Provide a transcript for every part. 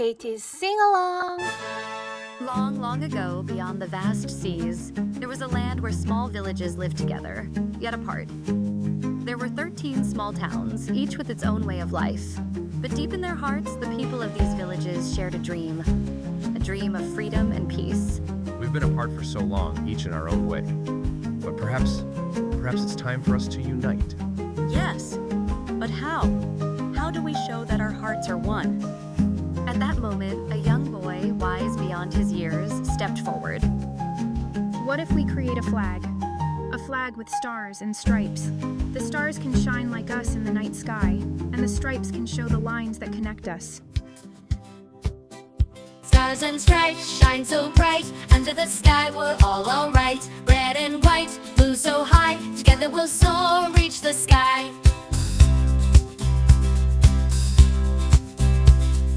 Katie's sing-along. Long, long ago, beyond the vast seas, there was a land where small villages lived together, yet apart. There were 13 small towns, each with its own way of life. But deep in their hearts, the people of these villages shared a dream of freedom and peace. We've been apart for so long, each in our own way. But perhaps it's time for us to unite. Yes, but how? How do we show that our hearts are one? At that moment, a young boy, wise beyond his years, stepped forward. What if we create a flag? A flag with stars and stripes. The stars can shine like us in the night sky, and the stripes can show the lines that connect us. Stars and stripes shine so bright, under the sky we're all alright. Red and white, blue so high, together we'll soar, reach the sky.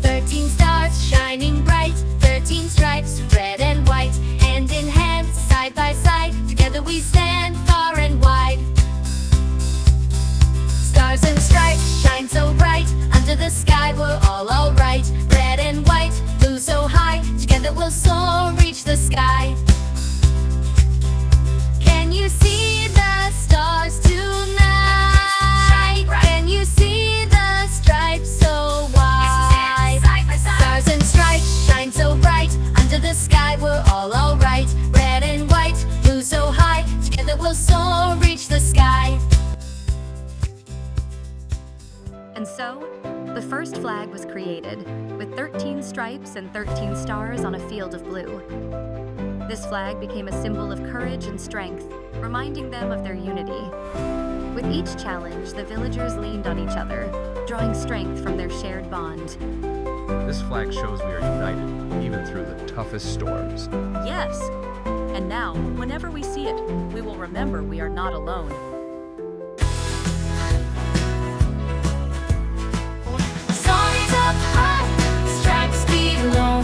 13 stars shining bright, 13 stripes, red and white. Hand in hand, side by side, together we stand far and wide. Stars and stripes shine so bright, under the sky we're all alright. Red and white, blue so high, together we'll soar, reach the sky. Can you see the stars tonight? Can you see the stripes so wide? Stars and stripes shine so bright, under the sky we're all alright. Red and white, blue so high, together we'll soar, reach the sky. And so, the first flag was created, with 13 stripes and 13 stars on a field of blue. This flag became a symbol of courage and strength, reminding them of their unity. With each challenge, the villagers leaned on each other, drawing strength from their shared bond. This flag shows we are united, even through the toughest storms. Yes. And now, whenever we see it, we will remember we are not alone. Stars up high, stripes below.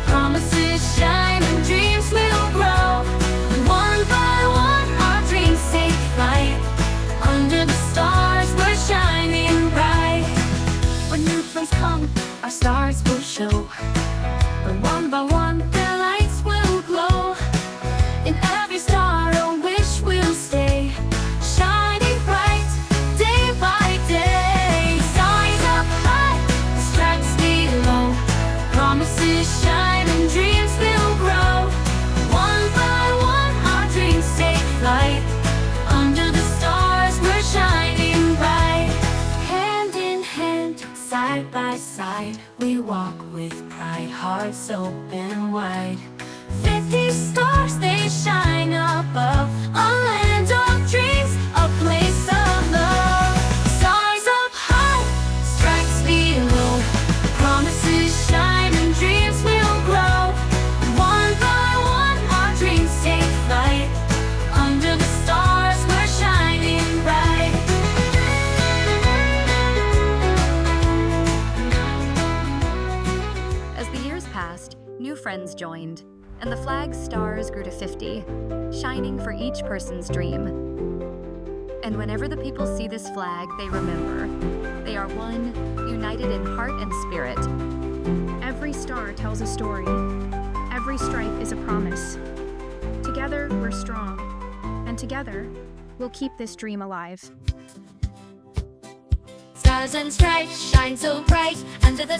Promises shine and dreams will grow. One by one, our dreams take flight. Under the stars, we're shining bright. When new friends come, our stars will show. But one by one, their lights will glow. In every star, a wish will stay, shining bright, day by day. Stars up high, stripes below. Promises shine and dreams will grow. One by one, our dreams take flight. Under the stars, we're shining bright. Hand in hand, side by side, we walk with pride, hearts open wide. 50 stars, they shine above, a land of dreams, a place of love. Stars up high, stripes below. Promises shine and dreams will grow. One by one, our dreams take flight. Under the stars, we're shining bright. As the years passed, new friends joined, and the flag's stars grew to 50, shining for each person's dream. And whenever the people see this flag, they remember. They are one, united in heart and spirit. Every star tells a story. Every stripe is a promise. Together, we're strong. And together, we'll keep this dream alive. Stars and stripes shine so bright, under the